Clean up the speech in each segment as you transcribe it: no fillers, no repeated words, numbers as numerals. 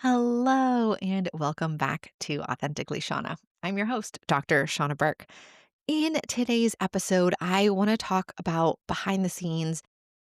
Hello, and welcome back to Authentically Shawna. I'm your host, Dr. Shawna Burke. In today's episode, I want to talk about behind the scenes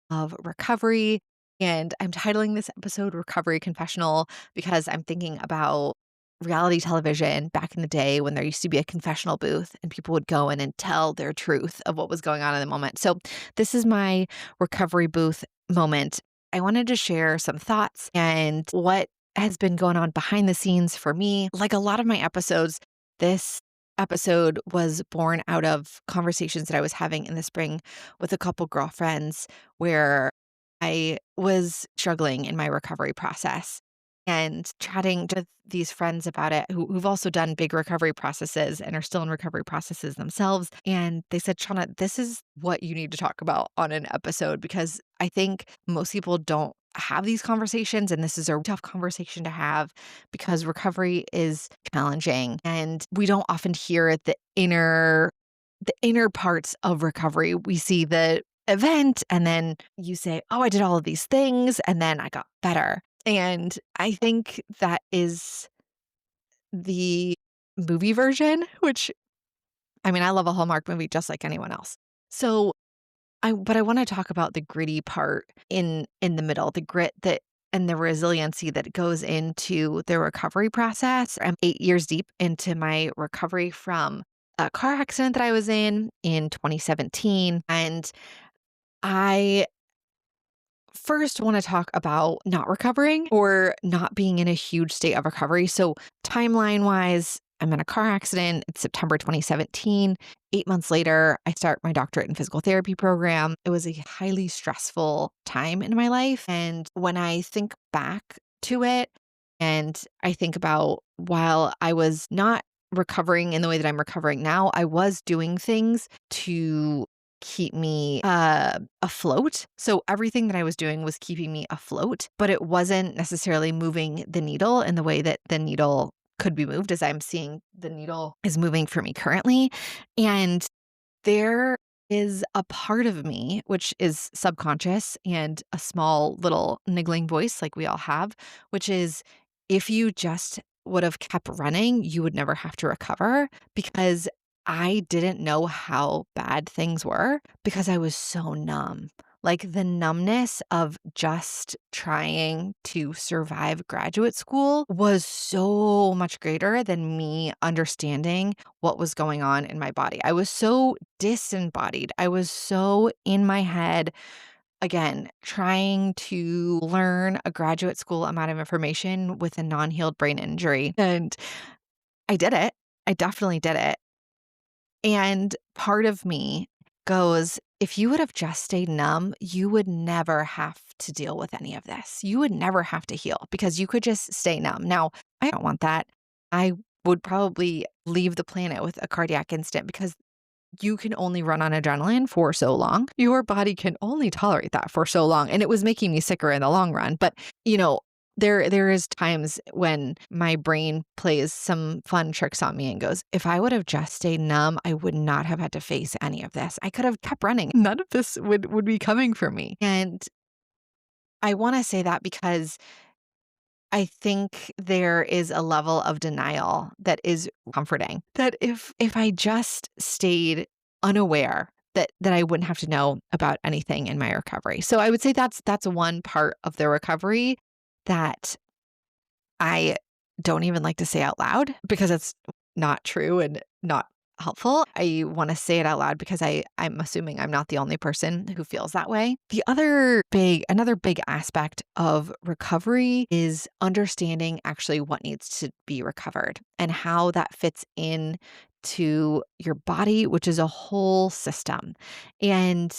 of recovery. And I'm titling this episode Recovery Confessional because I'm thinking about reality television back in the day when there used to be a confessional booth and people would go in and tell their truth of what was going on in the moment. So, this is my recovery booth moment. I wanted to share some thoughts and what has been going on behind the scenes for me. Like a lot of my episodes, this episode was born out of conversations that I was having in the spring with a couple girlfriends where I was struggling in my recovery process and chatting with these friends about it who've also done big recovery processes and are still in recovery processes themselves. And they said, Shauna, this is what you need to talk about on an episode because I think most people don't have these conversations. And this is a tough conversation to have because recovery is challenging and we don't often hear the inner parts of recovery. We see the event and then you say, oh, I did all of these things and then I got better. And I think that is the movie version, which I mean, I love a Hallmark movie just like anyone else. So but I want to talk about the gritty part in the middle, the grit that and the resiliency that goes into the recovery process. I'm 8 years deep into my recovery from a car accident that I was in 2017. And I first want to talk about not recovering or not being in a huge state of recovery. So, timeline wise, I'm in a car accident. It's September 2017. 8 months later, I start my doctorate in physical therapy program. It was a highly stressful time in my life. And when I think back to it, and I think about while I was not recovering in the way that I'm recovering now, I was doing things to keep me afloat. So everything that I was doing was keeping me afloat, but it wasn't necessarily moving the needle in the way that the needle could be moved as I'm seeing the needle is moving for me currently. And there is a part of me, which is subconscious and a small little niggling voice like we all have, which is if you just would have kept running, you would never have to recover because I didn't know how bad things were because I was so numb. Like the numbness of just trying to survive graduate school was so much greater than me understanding what was going on in my body. I was so disembodied. I was so in my head, again, trying to learn a graduate school amount of information with a non healed brain injury. And I did it. I definitely did it. And part of me goes, if you would have just stayed numb, you would never have to deal with any of this. You would never have to heal because you could just stay numb. Now, I don't want that. I would probably leave the planet with a cardiac instant because you can only run on adrenaline for so long. Your body can only tolerate that for so long. And it was making me sicker in the long run. But, you know, there is times when my brain plays some fun tricks on me and goes, if I would have just stayed numb, I would not have had to face any of this. I could have kept running. None of this would be coming for me. And I want to say that because I think there is a level of denial that is comforting. That if I just stayed unaware that I wouldn't have to know about anything in my recovery. So I would say that's one part of the recovery that I don't even like to say out loud because it's not true and not helpful. I want to say it out loud because I'm assuming I'm not the only person who feels that way. Another big aspect of recovery is understanding actually what needs to be recovered and how that fits in to your body, which is a whole system. And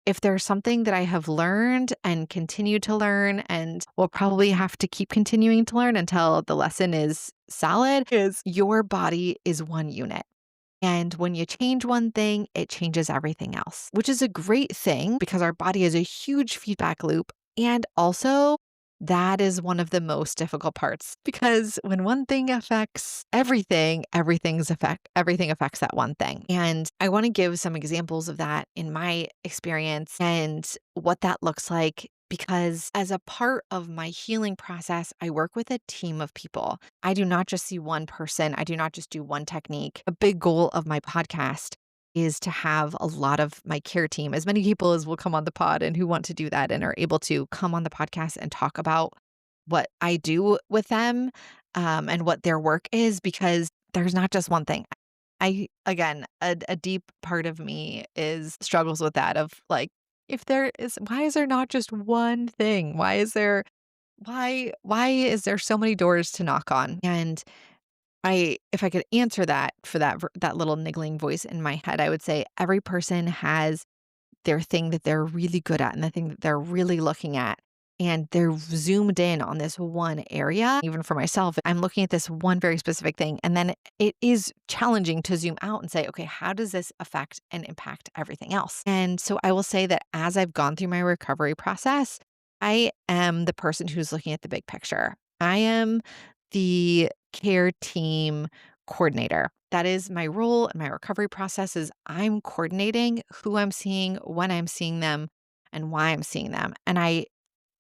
if there's something that I have learned and continue to learn and will probably have to keep continuing to learn until the lesson is solid, is your body is one unit. And when you change one thing, it changes everything else, which is a great thing because our body is a huge feedback loop. And also, that is one of the most difficult parts because when one thing affects everything, everything affects that one thing. And I want to give some examples of that in my experience and what that looks like because as a part of my healing process, I work with a team of people. I do not just see one person, I do not just do one technique. A big goal of my podcast is to have a lot of my care team, as many people as will come on the pod and who want to do that and are able to come on the podcast and talk about what I do with them, and what their work is, because there's not just one thing. Again, a deep part of me is struggles with that of like, if there is, why is there not just one thing? Why is there so many doors to knock on? And if I could answer that for that little niggling voice in my head, I would say every person has their thing that they're really good at and the thing that they're really looking at. And they're zoomed in on this one area. Even for myself, I'm looking at this one very specific thing. And then it is challenging to zoom out and say, okay, how does this affect and impact everything else? And so I will say that as I've gone through my recovery process, I am the person who's looking at the big picture. I am the care team coordinator. That is my role in my recovery process is I'm coordinating who I'm seeing, when I'm seeing them, and why I'm seeing them. And I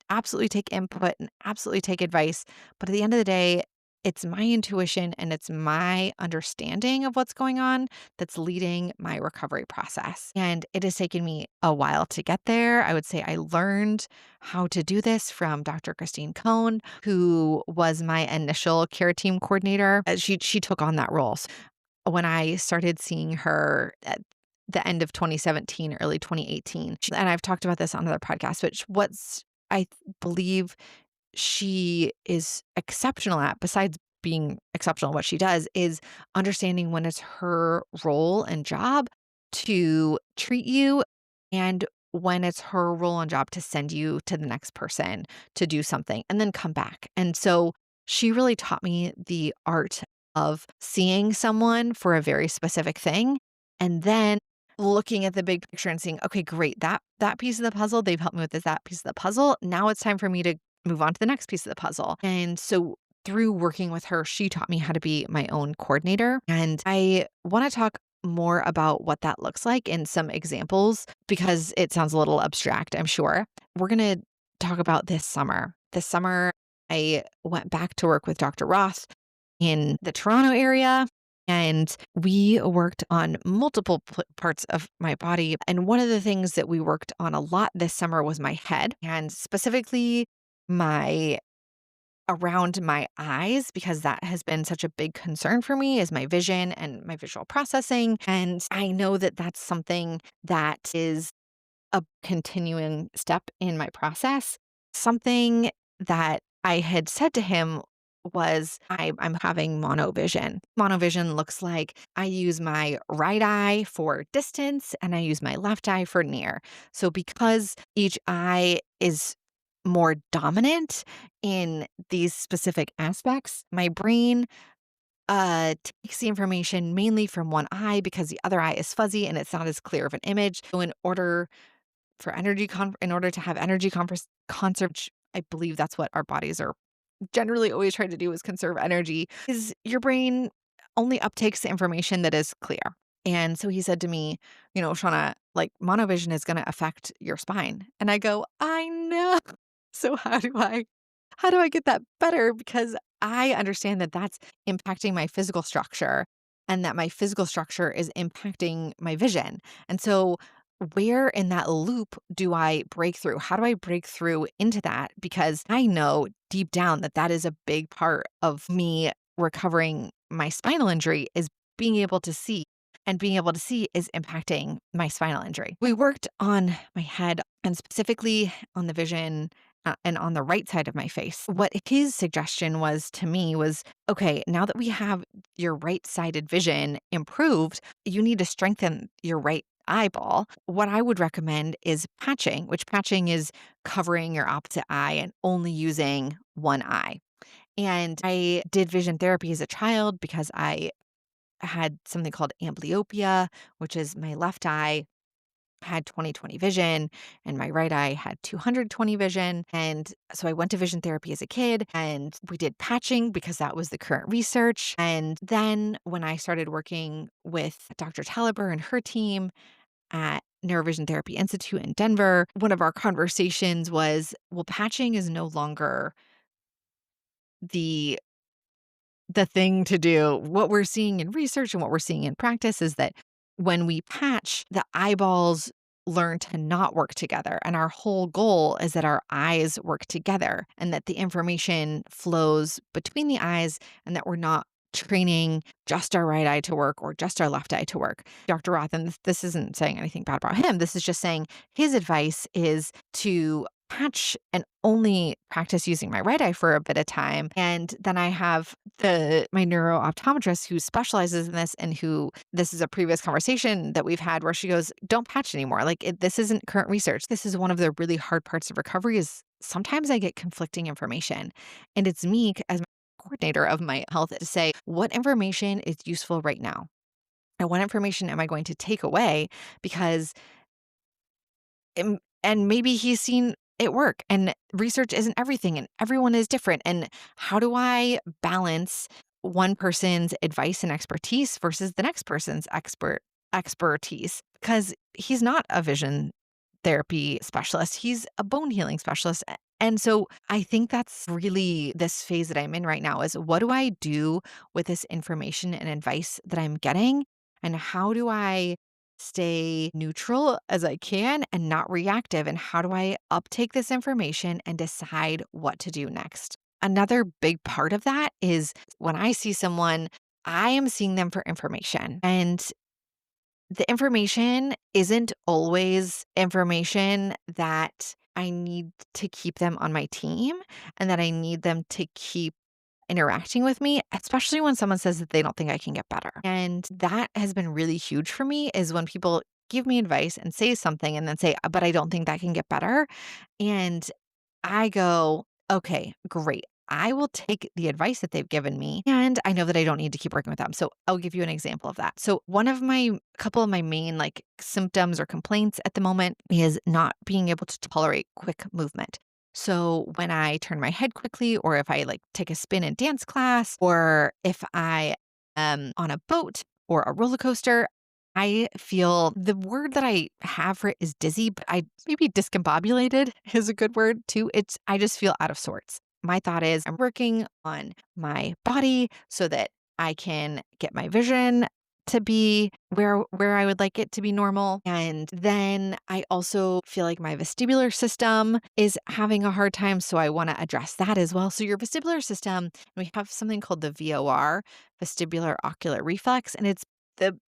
absolutely take input and absolutely take advice. But at the end of the day, it's my intuition and it's my understanding of what's going on that's leading my recovery process. And it has taken me a while to get there. I would say I learned how to do this from Dr. Christine Cohn, who was my initial care team coordinator. She took on that role. So when I started seeing her at the end of 2017, early 2018, and I've talked about this on other podcasts, but I believe she is exceptional at, besides being exceptional at what she does, is understanding when it's her role and job to treat you and when it's her role and job to send you to the next person to do something and then come back. And so she really taught me the art of seeing someone for a very specific thing and then looking at the big picture and seeing, okay, great, that piece of the puzzle, they've helped me with that piece of the puzzle. Now it's time for me to move on to the next piece of the puzzle. And so through working with her, she taught me how to be my own coordinator. And I want to talk more about what that looks like in some examples because it sounds a little abstract, I'm sure. We're going to talk about this summer. This summer, I went back to work with Dr. Roth in the Toronto area. And we worked on multiple parts of my body. And one of the things that we worked on a lot this summer was my head and specifically my around my eyes, because that has been such a big concern for me is my vision and my visual processing. And I know that that's something that is a continuing step in my process. Something that I had said to him was I'm having monovision. Monovision looks like I use my right eye for distance and I use my left eye for near. So because each eye is more dominant in these specific aspects, my brain takes the information mainly from one eye because the other eye is fuzzy and it's not as clear of an image. So in order to have energy conservation, I believe that's what our bodies are generally always trying to do is conserve energy, is your brain only uptakes the information that is clear. And so he said to me, Shawna, like monovision is going to affect your spine. And I go, I know. So how do I get that better? Because I understand that that's impacting my physical structure and that my physical structure is impacting my vision. And so where in that loop do I break through? How do I break through into that? Because I know deep down that that is a big part of me recovering my spinal injury is being able to see. And being able to see is impacting my spinal injury. We worked on my head and specifically on the vision and on the right side of my face. What his suggestion was to me was, okay, now that we have your right-sided vision improved, you need to strengthen your right eyeball. What I would recommend is patching, which patching is covering your opposite eye and only using one eye. And I did vision therapy as a child because I had something called amblyopia, which is my left eye had 20/20 vision and my right eye had 220 vision. And so I went to vision therapy as a kid and we did patching because that was the current research. And then when I started working with Dr. Taliber and her team at Neurovision Therapy Institute in Denver. One of our conversations was, well, patching is no longer the the thing to do. What we're seeing in research and what we're seeing in practice is that when we patch, the eyeballs learn to not work together. And our whole goal is that our eyes work together and that the information flows between the eyes and that we're not training just our right eye to work or just our left eye to work. Dr. Roth, and this isn't saying anything bad about him, this is just saying his advice is to patch and only practice using my right eye for a bit of time. And then I have my neuro optometrist who specializes in this and who this is a previous conversation that we've had where she goes, don't patch anymore. Like this isn't current research. This is one of the really hard parts of recovery is sometimes I get conflicting information. And it's me as my coordinator of my health to say, what information is useful right now? And what information am I going to take away? Because and maybe he's seen it work and research isn't everything and everyone is different. And how do I balance one person's advice and expertise versus the next person's expertise? Because he's not a vision therapy specialist, he's a bone healing specialist. And so I think that's really this phase that I'm in right now is what do I do with this information and advice that I'm getting? And how do I stay neutral as I can and not reactive? And how do I uptake this information and decide what to do next? Another big part of that is when I see someone, I am seeing them for information. And the information isn't always information that I need to keep them on my team and that I need them to keep interacting with me, especially when someone says that they don't think I can get better. And that has been really huge for me is when people give me advice and say something and then say, but I don't think that can get better. And I go, okay, great. I will take the advice that they've given me and I know that I don't need to keep working with them. So I'll give you an example of that. So couple of my main like symptoms or complaints at the moment is not being able to tolerate quick movement. So when I turn my head quickly or if I like take a spin in dance class or if I am on a boat or a roller coaster, I feel the word that I have for it is dizzy, but I maybe discombobulated is a good word too. I just feel out of sorts. My thought is I'm working on my body so that I can get my vision to be where I would like it to be normal. And then I also feel like my vestibular system is having a hard time. So I want to address that as well. So your vestibular system, we have something called the VOR, vestibular ocular reflex, and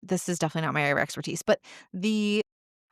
this is definitely not my area of expertise, but the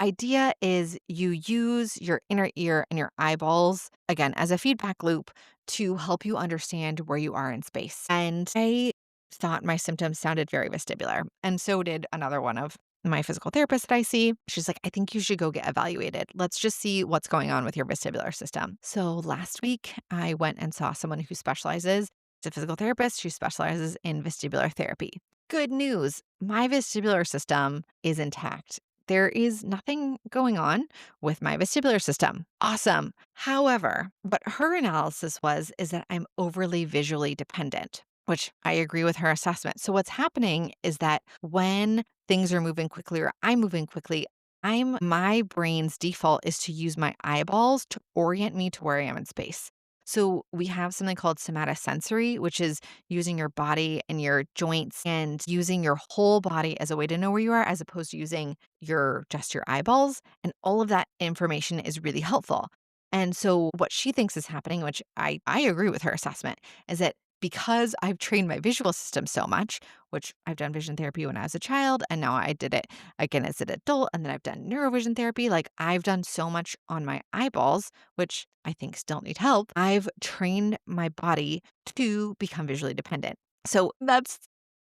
idea is you use your inner ear and your eyeballs, again, as a feedback loop to help you understand where you are in space. And I thought my symptoms sounded very vestibular. And so did another one of my physical therapists that I see. She's like, I think you should go get evaluated. Let's just see what's going on with your vestibular system. So last week, I went and saw someone who specializes as a physical therapist. She specializes in vestibular therapy. Good news, my vestibular system is intact. There is nothing going on with my vestibular system. Awesome. However, what her analysis is that I'm overly visually dependent, which I agree with her assessment. So what's happening is that when things are moving quickly or I'm moving quickly, my brain's default is to use my eyeballs to orient me to where I am in space. So we have something called somatosensory, which is using your body and your joints and using your whole body as a way to know where you are, as opposed to using just your eyeballs. And all of that information is really helpful. And so what she thinks is happening, which I agree with her assessment, is that because I've trained my visual system so much, which I've done vision therapy when I was a child, and now I did it again as an adult, and then I've done neurovision therapy. Like I've done so much on my eyeballs, which I think still need help. I've trained my body to become visually dependent. So that's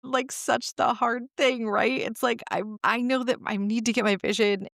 like such the hard thing, right? It's like I know that I need to get my vision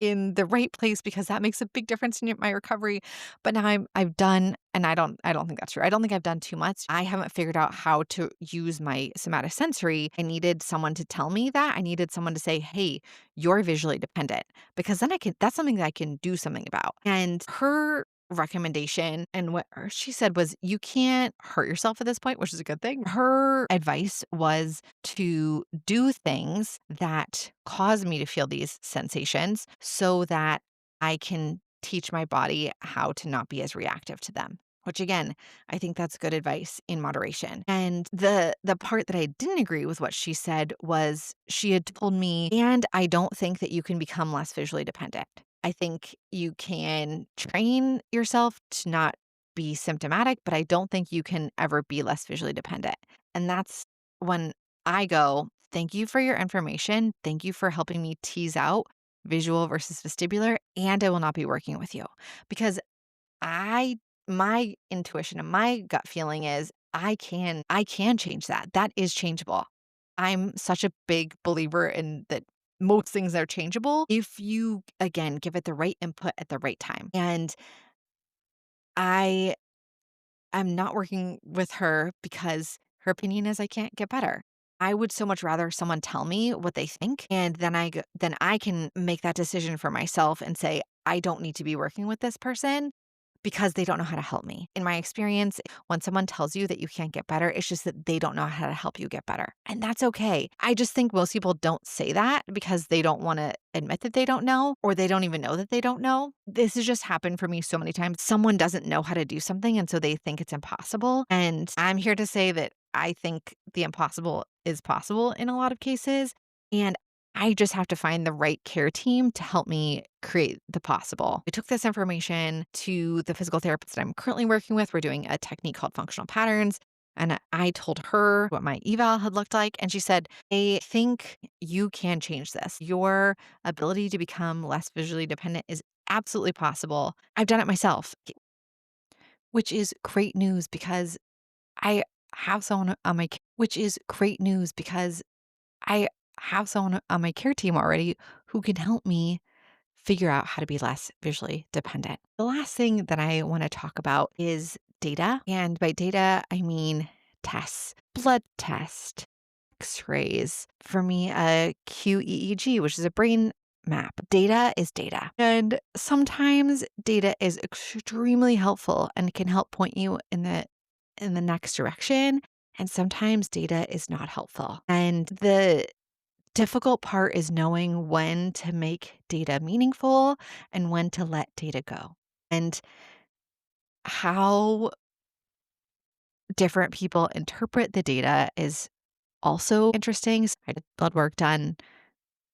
in the right place because that makes a big difference in my recovery. But now I've done, and I don't think that's true. I don't think I've done too much. I haven't figured out how to use my somatosensory. I needed someone to tell me that. I needed someone to say, hey, you're visually dependent, because then that's something that I can do something about. And her recommendation. And what she said was, you can't hurt yourself at this point, which is a good thing. Her advice was to do things that cause me to feel these sensations so that I can teach my body how to not be as reactive to them. Which again, I think that's good advice in moderation. And the part that I didn't agree with what she said was she had told me, and I don't think that you can become less visually dependent. I think you can train yourself to not be symptomatic, but I don't think you can ever be less visually dependent. And that's when I go, thank you for your information. Thank you for helping me tease out visual versus vestibular, and I will not be working with you because I my intuition and my gut feeling is I can change that. That is changeable. I'm such a big believer in that most things are changeable if you again give it the right input at the right time. And I am not working with her because her opinion is I can't get better. I would so much rather someone tell me what they think, and then I can make that decision for myself and say, I don't need to be working with this person because they don't know how to help me. In my experience, when someone tells you that you can't get better, it's just that they don't know how to help you get better. And that's okay. I just think most people don't say that because they don't want to admit that they don't know, or they don't even know that they don't know. This has just happened for me so many times. Someone doesn't know how to do something, and so they think it's impossible. And I'm here to say that I think the impossible is possible in a lot of cases. And I just have to find the right care team to help me create the possible. I took this information to the physical therapist that I'm currently working with. We're doing a technique called functional patterns. And I told her what my eval had looked like. And she said, I think you can change this. Your ability to become less visually dependent is absolutely possible. I've done it myself, which is great news because I have someone on my, which is great news because I have someone on my care team already who can help me figure out how to be less visually dependent. The last thing that I want to talk about is data. And by data, I mean tests, blood test, x-rays. For me, a QEEG, which is a brain map. Data is data. And sometimes data is extremely helpful and can help point you in the next direction. And sometimes data is not helpful. And the difficult part is knowing when to make data meaningful and when to let data go. And how different people interpret the data is also interesting. So I had blood work done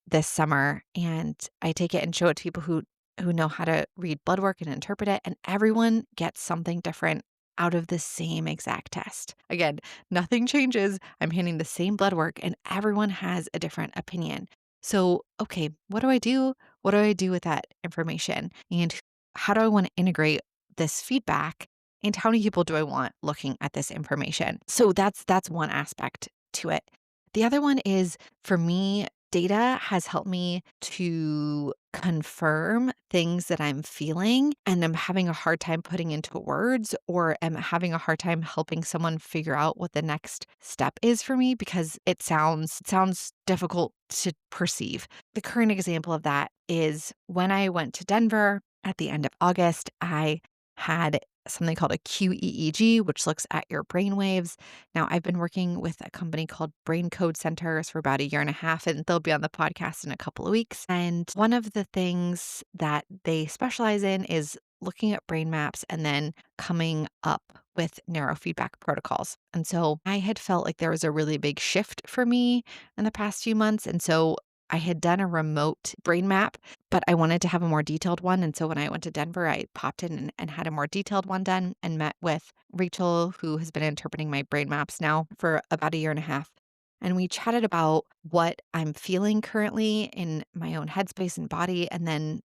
this summer and I take it and show it to people who know how to read blood work and interpret it, and everyone gets something different out of the same exact test. Again, nothing changes. I'm handing the same blood work and everyone has a different opinion. So, okay, what do I do? What do I do with that information? And how do I want to integrate this feedback? And how many people do I want looking at this information? So that's one aspect to it. The other one is, for me, data has helped me to confirm things that I'm feeling and I'm having a hard time putting into words, or am having a hard time helping someone figure out what the next step is for me because it sounds difficult to perceive. The current example of that is when I went to Denver at the end of August, I had something called a QEEG, which looks at your brain waves. Now, I've been working with a company called Brain Code Centers for about a year and a half, and they'll be on the podcast in a couple of weeks. And one of the things that they specialize in is looking at brain maps and then coming up with neurofeedback protocols. And so I had felt like there was a really big shift for me in the past few months. And so I had done a remote brain map, but I wanted to have a more detailed one. And so when I went to Denver, I popped in and had a more detailed one done and met with Rachel, who has been interpreting my brain maps now for about a year and a half. And we chatted about what I'm feeling currently in my own headspace and body. And then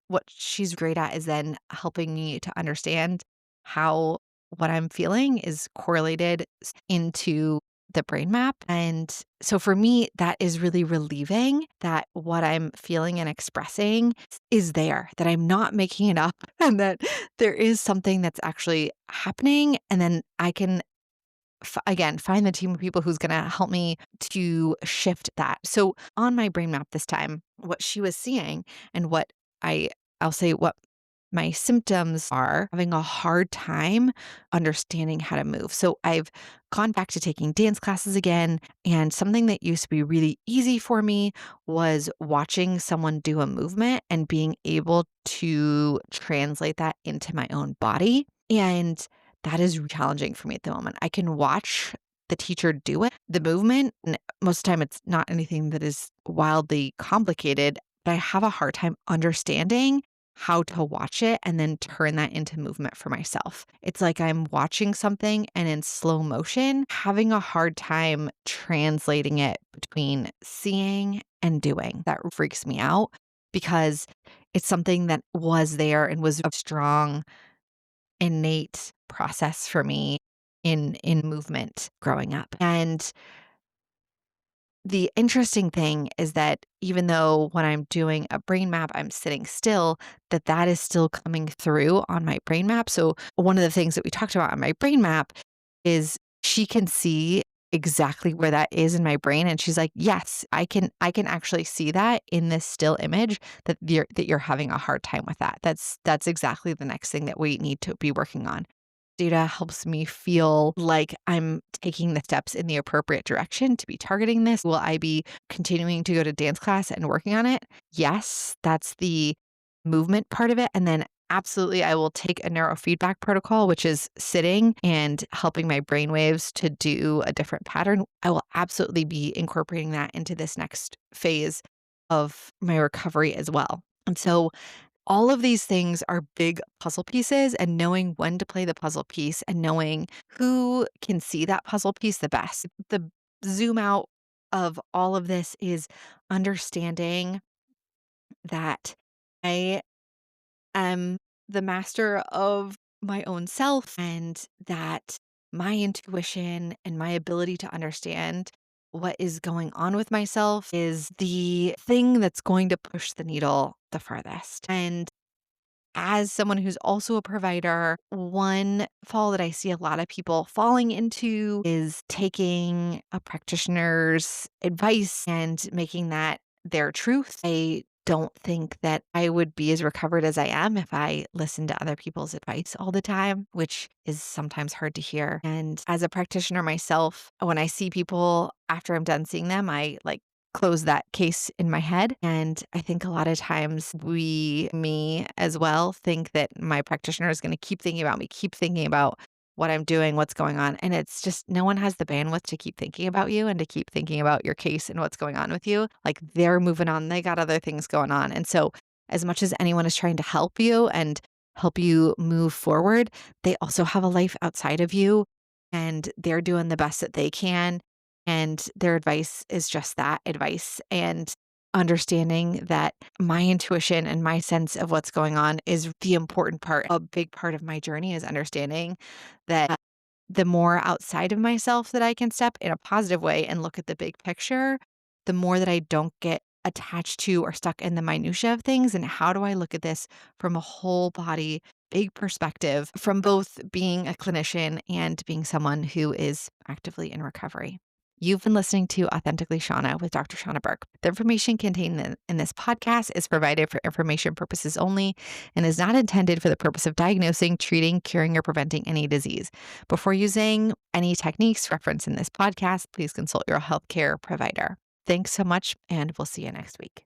what she's great at is then helping me to understand how what I'm feeling is correlated into the brain map. And so for me, that is really relieving that what I'm feeling and expressing is there, that I'm not making it up, and that there is something that's actually happening. And then I can, again, find the team of people who's going to help me to shift that. So on my brain map this time, what she was seeing and what I'll say what my symptoms are having a hard time understanding how to move. So I've gone back to taking dance classes again. And something that used to be really easy for me was watching someone do a movement and being able to translate that into my own body. And that is challenging for me at the moment. I can watch the teacher do it, the movement, and most of the time it's not anything that is wildly complicated, but I have a hard time understanding how to watch it and then turn that into movement for myself. It's like I'm watching something and in slow motion, having a hard time translating it between seeing and doing. That freaks me out because it's something that was there and was a strong, innate process for me in movement growing up. And the interesting thing is that even though when I'm doing a brain map, I'm sitting still, that is still coming through on my brain map. So one of the things that we talked about on my brain map is she can see exactly where that is in my brain. And she's like, yes, I can actually see that in this still image that you're having a hard time with that. That's exactly the next thing that we need to be working on. Data helps me feel like I'm taking the steps in the appropriate direction to be targeting this. Will I be continuing to go to dance class and working on it? Yes, that's the movement part of it. And then absolutely, I will take a neurofeedback protocol, which is sitting and helping my brain waves to do a different pattern. I will absolutely be incorporating that into this next phase of my recovery as well. And so all of these things are big puzzle pieces, and knowing when to play the puzzle piece and knowing who can see that puzzle piece the best. The zoom out of all of this is understanding that I am the master of my own self and that my intuition and my ability to understand what is going on with myself is the thing that's going to push the needle the farthest. And as someone who's also a provider, one fall that I see a lot of people falling into is taking a practitioner's advice and making that their truth. I don't think that I would be as recovered as I am if I listened to other people's advice all the time, which is sometimes hard to hear. And as a practitioner myself, when I see people after I'm done seeing them, I like close that case in my head. And I think a lot of times me as well, think that my practitioner is going to keep thinking about me, keep thinking about what I'm doing, what's going on. And it's just no one has the bandwidth to keep thinking about you and to keep thinking about your case and what's going on with you. Like they're moving on, they got other things going on. And so, as much as anyone is trying to help you and help you move forward, they also have a life outside of you and they're doing the best that they can. And their advice is just that advice. And understanding that my intuition and my sense of what's going on is the important part. A big part of my journey is understanding that the more outside of myself that I can step in a positive way and look at the big picture, the more that I don't get attached to or stuck in the minutia of things. And how do I look at this from a whole body, big perspective, from both being a clinician and being someone who is actively in recovery? You've been listening to Authentically Shawna with Dr. Shawna Burke. The information contained in this podcast is provided for information purposes only and is not intended for the purpose of diagnosing, treating, curing, or preventing any disease. Before using any techniques referenced in this podcast, please consult your healthcare provider. Thanks so much, and we'll see you next week.